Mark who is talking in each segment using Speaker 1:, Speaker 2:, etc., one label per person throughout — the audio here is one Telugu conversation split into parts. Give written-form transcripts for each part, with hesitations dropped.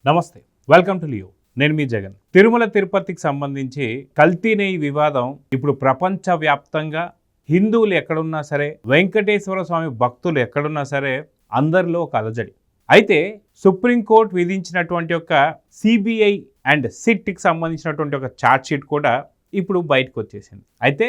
Speaker 1: నమస్తే, వెల్కమ్ టు లియో. నేను మీ జగన్. తిరుమల తిరుపతికి సంబంధించి కల్తీ నెయ్యి వివాదం ఇప్పుడు ప్రపంచవ్యాప్తంగా హిందువులు ఎక్కడున్నా సరే, వెంకటేశ్వర స్వామి భక్తులు ఎక్కడున్నా సరే అందరిలో ఒక అలజడి. అయితే సుప్రీంకోర్టు విధించినటువంటి ఒక సిబిఐ అండ్ సిట్కి సంబంధించినటువంటి ఒక ఛార్జ్ షీట్ కూడా ఇప్పుడు బయటకు వచ్చేసింది. అయితే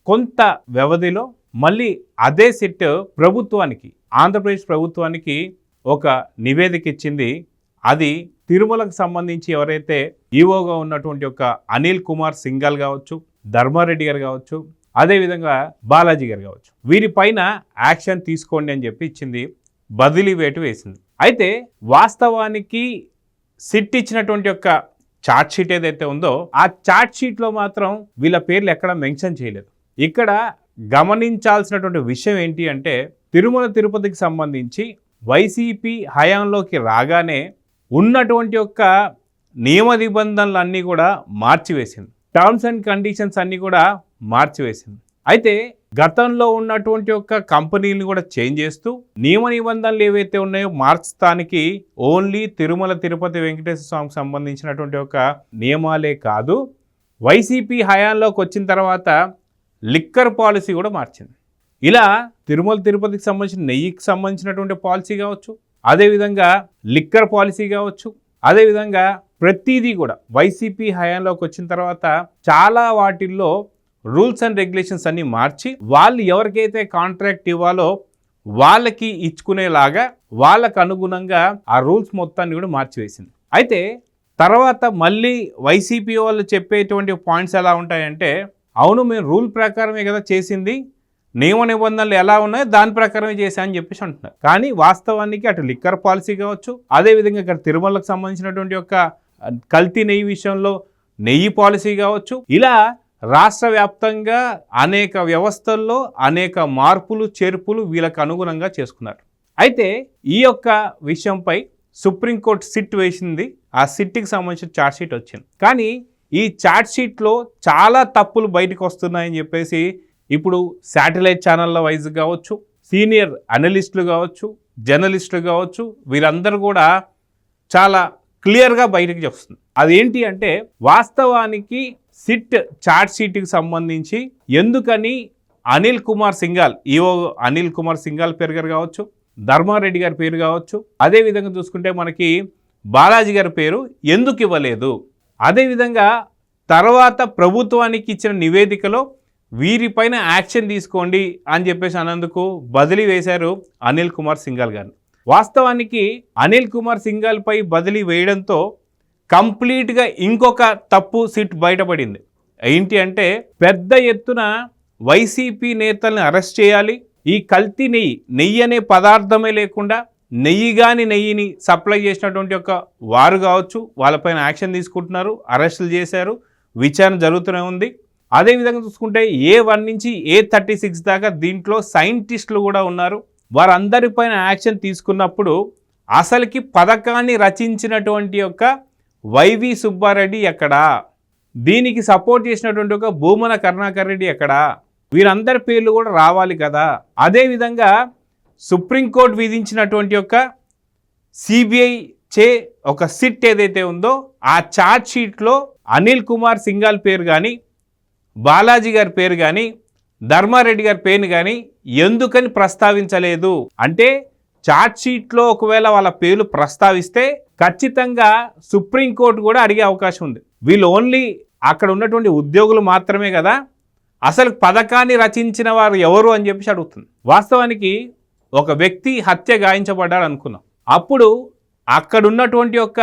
Speaker 1: కొంత వ్యవధిలో మళ్ళీ అదే సిట్ ప్రభుత్వానికి, ఆంధ్రప్రదేశ్ ప్రభుత్వానికి ఒక నివేదిక ఇచ్చింది. అది తిరుమలకు సంబంధించి ఎవరైతే ఈవోగా ఉన్నటువంటి ఒక అనిల్ కుమార్ సింఘాల్ కావచ్చు, ధర్మారెడ్డి గారు కావచ్చు, అదేవిధంగా బాలాజీ గారు కావచ్చు, వీరిపైన యాక్షన్ తీసుకోండి అని చెప్పి ఇచ్చింది, బదిలీ వేటు వేసింది. అయితే వాస్తవానికి సిట్ ఇచ్చినటువంటి యొక్క ఛార్జ్ షీట్ ఏదైతే ఉందో ఆ ఛార్జ్ షీట్లో మాత్రం వీళ్ళ పేర్లు ఎక్కడ మెన్షన్ చేయలేదు. ఇక్కడ గమనించాల్సినటువంటి విషయం ఏంటి అంటే, తిరుమల తిరుపతికి సంబంధించి వైసీపీ హయాంలోకి రాగానే ఉన్నటువంటి యొక్క నియమ నిబంధనలు కూడా మార్చివేసింది. టర్మ్స్ అండ్ కండిషన్స్ అన్నీ కూడా మార్చివేసింది. అయితే గతంలో ఉన్నటువంటి యొక్క కంపెనీని కూడా చేంజ్ చేస్తూ నియమ నిబంధనలు ఏవైతే ఉన్నాయో మార్చడానికి ఓన్లీ తిరుమల తిరుపతి వెంకటేశ్వర స్వామికి సంబంధించినటువంటి ఒక నియమాలే కాదు, వైసీపీ హయాంలోకి వచ్చిన తర్వాత లిక్కర్ పాలసీ కూడా మార్చింది. ఇలా తిరుమల తిరుపతికి సంబంధించిన నెయ్యికి సంబంధించినటువంటి పాలసీ కావచ్చు, అదేవిధంగా లిక్కర్ పాలసీ కావచ్చు, అదేవిధంగా ప్రతిదీ కూడా వైసీపీ హయాంలోకి వచ్చిన తర్వాత చాలా వాటిల్లో రూల్స్ అండ్ రెగ్యులేషన్స్ అన్నీ మార్చి వాళ్ళు ఎవరికైతే కాంట్రాక్ట్ ఇవ్వాలో వాళ్ళకి ఇచ్చుకునేలాగా వాళ్ళకు అనుగుణంగా ఆ రూల్స్ మొత్తాన్ని కూడా మార్చివేసింది. అయితే తర్వాత మళ్ళీ వైసీపీ వాళ్ళు చెప్పేటువంటి పాయింట్స్ ఎలా ఉంటాయంటే, అవును మేము రూల్ ప్రకారమే కదా చేసింది, నియమ నిబంధనలు ఎలా ఉన్నాయో దాని ప్రకారమే చేశామని చెప్పేసి అంటున్నారు. కానీ వాస్తవానికి అటు లిక్కర్ పాలసీ కావచ్చు, అదేవిధంగా ఇక్కడ తిరుమలకు సంబంధించినటువంటి యొక్క కల్తీ నెయ్యి విషయంలో నెయ్యి పాలసీ కావచ్చు, ఇలా రాష్ట్ర వ్యాప్తంగా అనేక వ్యవస్థల్లో అనేక మార్పులు చేర్పులు వీళ్ళకు అనుగుణంగా చేసుకున్నారు. అయితే ఈ యొక్క విషయంపై సుప్రీంకోర్టు సిట్ వేసింది. ఆ సిట్కి సంబంధించిన ఛార్జ్ షీట్ వచ్చింది. కానీ ఈ ఛార్జ్ షీట్లో చాలా తప్పులు బయటకు వస్తున్నాయని చెప్పేసి ఇప్పుడు శాటిలైట్ ఛానళ్ళ వైజ్ కావచ్చు, సీనియర్ అనలిస్టులు కావచ్చు, జర్నలిస్టులు కావచ్చు, వీరందరూ కూడా చాలా క్లియర్గా బయటకు వస్తుంది. అదేంటి అంటే, వాస్తవానికి సిట్ ఛార్జ్ షీట్కి సంబంధించి ఎందుకని అనిల్ కుమార్ సింఘాల్, ఈవో అనిల్ కుమార్ సింఘాల్ పేరు గారు కావచ్చు, ధర్మారెడ్డి గారి పేరు కావచ్చు, అదేవిధంగా చూసుకుంటే మనకి బాలాజీ గారి పేరు ఎందుకు ఇవ్వలేదు, అదేవిధంగా తర్వాత ప్రభుత్వానికి ఇచ్చిన నివేదికలో వీరిపైన యాక్షన్ తీసుకోండి అని చెప్పేసి అన్నందుకు బదిలీ వేశారు అనిల్ కుమార్ సింఘాల్ గారిని. వాస్తవానికి అనిల్ కుమార్ సింఘాల్ పై బదిలీ వేయడంతో కంప్లీట్గా ఇంకొక తప్పు సిట్ బయటపడింది. ఏంటి అంటే, పెద్ద ఎత్తున వైసీపీ నేతల్ని అరెస్ట్ చేయాలి, ఈ కల్తీ నెయ్యి అనే పదార్థమే లేకుండా నెయ్యిని సప్లై చేసినటువంటి ఒక వారు కావచ్చు, వాళ్ళపైన యాక్షన్ తీసుకుంటున్నారు, అరెస్టులు చేశారు, విచారణ జరుగుతూనే ఉంది. అదేవిధంగా చూసుకుంటే A1 నుంచి A36 దాకా దీంట్లో సైంటిస్టులు కూడా ఉన్నారు. వారందరిపైన యాక్షన్ తీసుకున్నప్పుడు అసలుకి పథకాన్ని రచించినటువంటి యొక్క వైవి సుబ్బారెడ్డి ఎక్కడా, దీనికి సపోర్ట్ చేసినటువంటి ఒక భూమన కరుణాకర్ రెడ్డి ఎక్కడా, వీరందరి పేర్లు కూడా రావాలి కదా. అదేవిధంగా సుప్రీంకోర్టు విధించినటువంటి యొక్క సిబిఐ చే ఒక సిట్ ఏదైతే ఉందో ఆ ఛార్జ్ షీట్లో అనిల్ కుమార్ సింఘాల్ పేరు కానీ, బాలాజీ గారి పేరు కానీ, ధర్మారెడ్డి గారి పేరుని కానీ ఎందుకని ప్రస్తావించలేదు అంటే, ఛార్జ్ షీట్లో ఒకవేళ వాళ్ళ పేర్లు ప్రస్తావిస్తే ఖచ్చితంగా సుప్రీంకోర్టు కూడా అడిగే అవకాశం ఉంది. వీళ్ళు ఓన్లీ అక్కడ ఉన్నటువంటి ఉద్యోగులు మాత్రమే కదా, అసలు పథకాన్ని రచించిన వారు ఎవరు అని చెప్పేసి అడుగుతుంది. వాస్తవానికి ఒక వ్యక్తి హత్య గాయించబడ్డాడు అనుకున్నాం. అప్పుడు అక్కడ ఉన్నటువంటి ఒక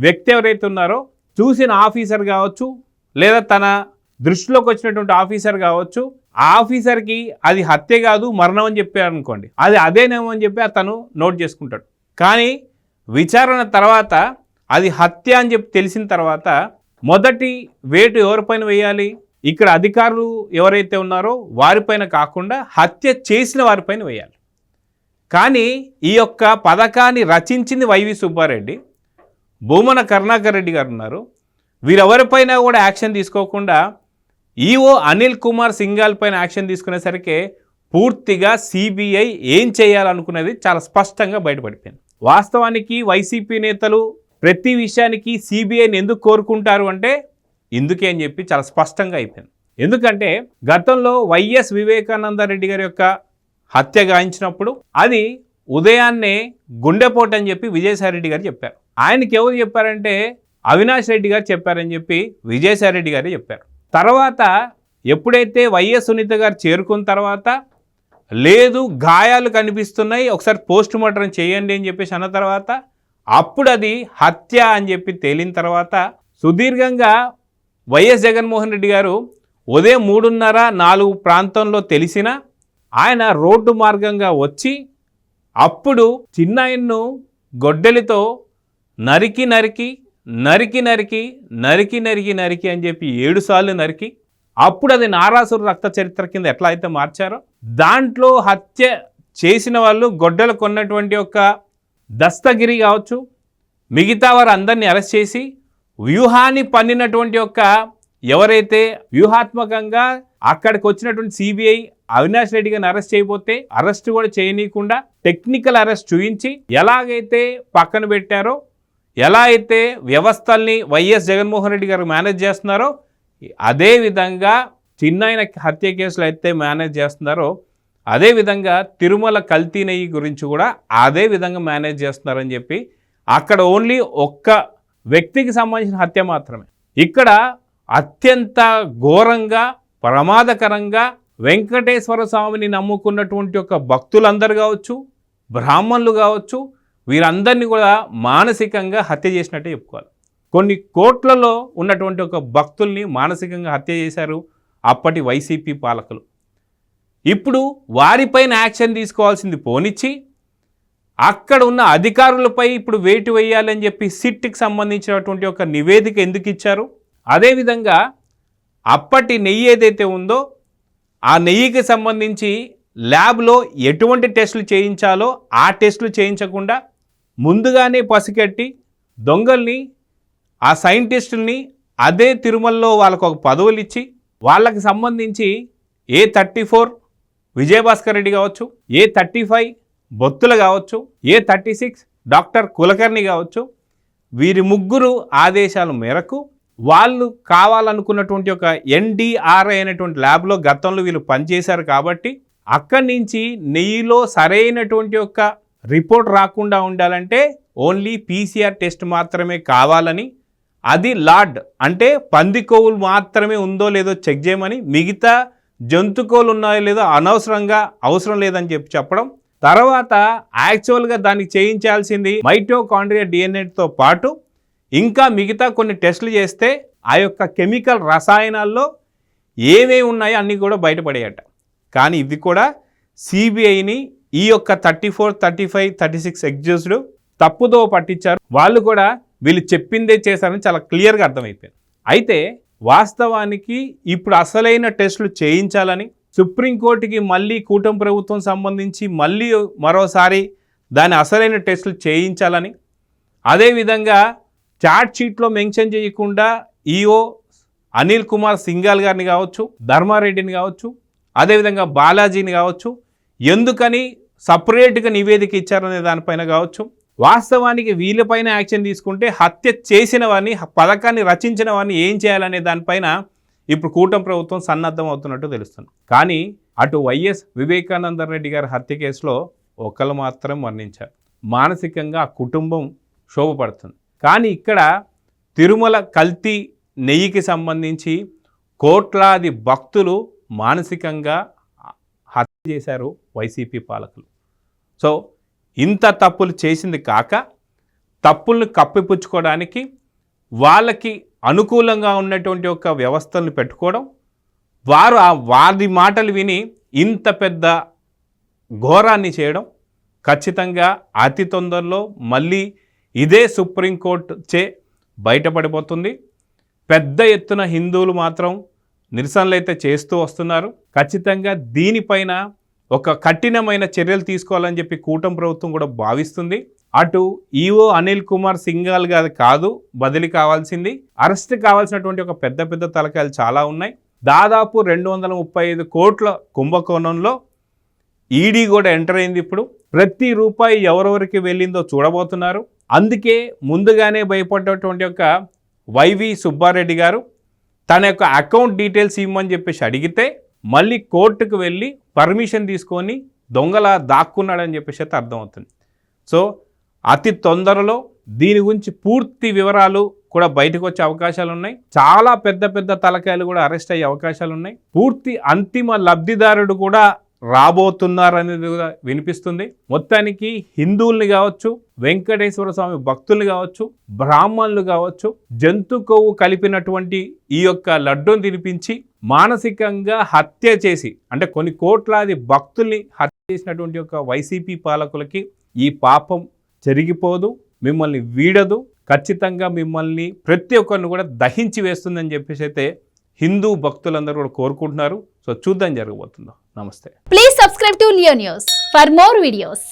Speaker 1: వ్యక్తి ఎవరైతే ఉన్నారో చూసిన ఆఫీసర్ కావచ్చు, లేదా తన దృష్టిలోకి వచ్చినటువంటి ఆఫీసర్ కావచ్చు, ఆ ఆఫీసర్కి అది హత్య కాదు మరణం అని చెప్పారు అనుకోండి, అది అదేనేమో అని చెప్పి అతను నోట్ చేసుకుంటాడు. కానీ విచారణ తర్వాత అది హత్య అని చెప్పి తెలిసిన తర్వాత మొదటి వేటు ఎవరిపైన వేయాలి, ఇక్కడ అధికారులు ఎవరైతే ఉన్నారో వారిపైన కాకుండా హత్య చేసిన వారిపైన వేయాలి. కానీ ఈ యొక్క పథకాన్ని రచించింది వైవి సుబ్బారెడ్డి, భూమన కరుణాకర్ రెడ్డి గారు ఉన్నారు. వీరెవరిపైన కూడా యాక్షన్ తీసుకోకుండా ఈవో అనిల్ కుమార్ సింఘాల్ పైన యాక్షన్ తీసుకునేసరికి పూర్తిగా సిబిఐ ఏం చేయాలనుకునేది చాలా స్పష్టంగా బయటపడిపోయింది. వాస్తవానికి వైసీపీ నేతలు ప్రతి విషయానికి సిబిఐని ఎందుకు కోరుకుంటారు అంటే ఇందుకే అని చెప్పి చాలా స్పష్టంగా అయిపోయింది. ఎందుకంటే గతంలో వైఎస్ వివేకానందరెడ్డి గారి యొక్క హత్య గాయించినప్పుడు అది ఉదయాన్నే గుండెపోటు అని చెప్పి విజయసాయిరెడ్డి గారు చెప్పారు. ఆయనకి ఎవరు చెప్పారంటే అవినాష్ రెడ్డి గారు చెప్పారని చెప్పి విజయసాయిరెడ్డి గారు చెప్పారు. తర్వాత ఎప్పుడైతే వైఎస్ సునీత గారు చేరుకున్న తర్వాత లేదు గాయాలు కనిపిస్తున్నాయి, ఒకసారి పోస్ట్ మార్టం చేయండి అని చెప్పేసి అన్న తర్వాత అప్పుడు అది హత్య అని చెప్పి తేలిన తర్వాత సుదీర్ఘంగా వైఎస్ జగన్మోహన్ రెడ్డి గారు ఉదయం 3:30-4 ప్రాంతంలో తెలిసిన ఆయన రోడ్డు మార్గంగా వచ్చి అప్పుడు చిన్నాయన్ను గొడ్డలితో నరికి నరికి నరికి నరికి నరికి నరికి నరికి అని చెప్పి 7 సార్లు నరికి అప్పుడు అది నారాసుర రక్త చరిత్ర కింద ఎట్లా అయితే మార్చారో దాంట్లో హత్య చేసిన వాళ్ళు గొడ్డలు కొన్నటువంటి ఒక దస్తగిరి కావచ్చు, మిగతా వారు అందరినీ అరెస్ట్ చేసి వ్యూహాన్ని పన్నినటువంటి ఒక ఎవరైతే వ్యూహాత్మకంగా అక్కడికి వచ్చినటువంటి సిబిఐ అవినాష్ రెడ్డి గారిని అరెస్ట్ చేయబోతే అరెస్ట్ కూడా చేయనీయకుండా టెక్నికల్ అరెస్ట్ చూపించి ఎలాగైతే పక్కన పెట్టారో, ఎలా అయితే వ్యవస్థల్ని వైఎస్ జగన్మోహన్ రెడ్డి గారు మేనేజ్ చేస్తున్నారో అదేవిధంగా చిన్నాయన హత్య కేసులు అయితే మేనేజ్ చేస్తున్నారో అదేవిధంగా తిరుమల కల్తీ నెయ్యి గురించి కూడా అదే విధంగా మేనేజ్ చేస్తున్నారని చెప్పి అక్కడ ఓన్లీ ఒక్క వ్యక్తికి సంబంధించిన హత్య మాత్రమే. ఇక్కడ అత్యంత ఘోరంగా ప్రమాదకరంగా వెంకటేశ్వర స్వామిని నమ్ముకున్నటువంటి ఒక భక్తులందరూ కావచ్చు, బ్రాహ్మణులు కావచ్చు, వీరందరినీ కూడా మానసికంగా హత్య చేసినట్టే చెప్పుకోవాలి. కొన్ని కోట్లలో ఉన్నటువంటి ఒక భక్తుల్ని మానసికంగా హత్య చేశారు అప్పటి వైసీపీ పాలకులు. ఇప్పుడు వారిపైన యాక్షన్ తీసుకోవాల్సింది పోనిచ్చి అక్కడ ఉన్న అధికారులపై ఇప్పుడు వేటు వేయాలని చెప్పి సిట్కి సంబంధించినటువంటి ఒక నివేదిక ఎందుకు ఇచ్చారు? అదేవిధంగా అప్పటి నెయ్యి ఏదైతే ఉందో ఆ నెయ్యికి సంబంధించి ల్యాబ్లో ఎటువంటి టెస్టులు చేయించాలో ఆ టెస్టులు చేయించకుండా ముందుగానే పసిగట్టి దొంగల్ని ఆ సైంటిస్టుల్ని అదే తిరుమలలో వాళ్ళకు ఒక పదవులు ఇచ్చి వాళ్ళకి సంబంధించి A34 విజయభాస్కర్ రెడ్డి కావచ్చు, A35 బొత్తులు కావచ్చు, A36 డాక్టర్ కులకర్ణి కావచ్చు, వీరి ముగ్గురు ఆదేశాల మేరకు వాళ్ళు కావాలనుకున్నటువంటి ఒక NDRI అనేటువంటి ల్యాబ్లో గతంలో వీళ్ళు పనిచేశారు కాబట్టి అక్కడి నుంచి నెయ్యిలో సరైనటువంటి ఒక రిపోర్ట్ రాకుండా ఉండాలంటే ఓన్లీ PCR టెస్ట్ మాత్రమే కావాలని, అది లార్డ్ అంటే పంది కొవ్వులు మాత్రమే ఉందో లేదో చెక్ చేయమని, మిగతా జంతుకోలు ఉన్నాయో లేదో అవసరం లేదని చెప్పడం. తర్వాత యాక్చువల్గా దానికి చేయించాల్సింది మైటోకాండ్రియా DNAతో పాటు ఇంకా మిగతా కొన్ని టెస్టులు చేస్తే ఆ యొక్క కెమికల్ రసాయనాల్లో ఏమేమి ఉన్నాయో అన్నీ కూడా బయటపడేయట. కానీ ఇవి కూడా సిబిఐని ఈ యొక్క 34, 35, 36 ఎగ్జ్యూస్డ్ తప్పుదో పట్టించారు. వాళ్ళు కూడా వీళ్ళు చెప్పిందే చేశారని చాలా క్లియర్గా అర్థమైపోయింది. అయితే వాస్తవానికి ఇప్పుడు అసలైన టెస్టులు చేయించాలని సుప్రీంకోర్టుకి మళ్ళీ కూటమి ప్రభుత్వం సంబంధించి మళ్ళీ మరోసారి దాని అసలైన టెస్టులు చేయించాలని, అదేవిధంగా చార్ట్ షీట్లో మెన్షన్ చేయకుండా ఈఓ అనిల్ కుమార్ సింఘాల్ గారిని కావచ్చు, ధర్మారెడ్డిని కావచ్చు, అదేవిధంగా బాలాజీని కావచ్చు ఎందుకని సపరేట్గా నివేదిక ఇచ్చారనే దానిపైన కావచ్చు, వాస్తవానికి వీళ్ళపైన యాక్షన్ తీసుకుంటే హత్య చేసిన వారిని, పథకాన్ని రచించిన వారిని ఏం చేయాలనే దానిపైన ఇప్పుడు కూటమి ప్రభుత్వం సన్నద్ధం అవుతున్నట్టు తెలుస్తుంది. కానీ అటు వైఎస్ వివేకానందరెడ్డి గారి హత్య కేసులో ఒకళ్ళు మాత్రం మరణించారు. మానసికంగా ఆ కుటుంబం శోభపడుతుంది. కానీ ఇక్కడ తిరుమల కల్తీ నెయ్యికి సంబంధించి కోట్లాది భక్తులు మానసికంగా హత్య చేశారు వైసీపీ పాలకులు. సో ఇంత తప్పులు చేసింది కాక తప్పులను కప్పిపుచ్చుకోవడానికి వాళ్ళకి అనుకూలంగా ఉన్నటువంటి ఒక వ్యవస్థలను పెట్టుకోవడం, వారి మాటలు విని ఇంత పెద్ద ఘోరాన్ని చేయడం ఖచ్చితంగా అతి తొందరలో మళ్ళీ ఇదే సుప్రీంకోర్టు చే బయటపడిపోతుంది. పెద్ద ఎత్తున హిందువులు మాత్రం నిరసనలు అయితే చేస్తూ వస్తున్నారు. ఖచ్చితంగా దీనిపైన ఒక కఠినమైన చర్యలు తీసుకోవాలని చెప్పి కూటమి ప్రభుత్వం కూడా భావిస్తుంది. అటు ఈఓ అనిల్ కుమార్ సింఘాల్ గారు కాదు బదిలీ కావాల్సింది, అరెస్ట్ కావాల్సినటువంటి ఒక పెద్ద పెద్ద తలకాయలు చాలా ఉన్నాయి. దాదాపు 235 కోట్ల కుంభకోణంలో ఈడీ కూడా ఎంటర్ అయింది. ఇప్పుడు ప్రతి రూపాయి ఎవరెవరికి వెళ్ళిందో చూడబోతున్నారు. అందుకే ముందుగానే భయపడ్డటువంటి యొక్క వైవి సుబ్బారెడ్డి గారు తన యొక్క అకౌంట్ డీటెయిల్స్ ఇవ్వమని చెప్పేసి అడిగితే మళ్ళీ కోర్టుకు వెళ్ళి పర్మిషన్ తీసుకొని దొంగలా దాక్కున్నాడని చెప్పేసి అయితే అర్థమవుతుంది. సో అతి తొందరలో దీని గురించి పూర్తి వివరాలు కూడా బయటకు వచ్చే అవకాశాలు ఉన్నాయి. చాలా పెద్ద పెద్ద తలకాయలు కూడా అరెస్ట్ అయ్యే అవకాశాలు ఉన్నాయి. పూర్తి అంతిమ లబ్ధిదారుడు కూడా రాబోతున్నారనేది కూడా వినిపిస్తుంది. మొత్తానికి హిందువుల్ని కావచ్చు, వెంకటేశ్వర స్వామి భక్తుల్ని కావచ్చు, బ్రాహ్మణులు కావచ్చు, జంతు కొవ్వు కలిపినటువంటి ఈ యొక్క లడ్డూని తినిపించి మానసికంగా హత్య చేసి, అంటే కొన్ని కోట్లాది భక్తుల్ని హత్య చేసినటువంటి యొక్క వైసీపీ పాలకులకి ఈ పాపం జరిగిపోదు, మిమ్మల్ని వీడదు, ఖచ్చితంగా మిమ్మల్ని ప్రతి ఒక్కరిని కూడా దహించి వేస్తుందని చెప్పేసి అయితే హిందూ భక్తులందరూ కూడా కోరుకుంటున్నారు. సో చూద్దాం జరగబోతుందో. నమస్తే.
Speaker 2: Please subscribe to Leo news for more videos.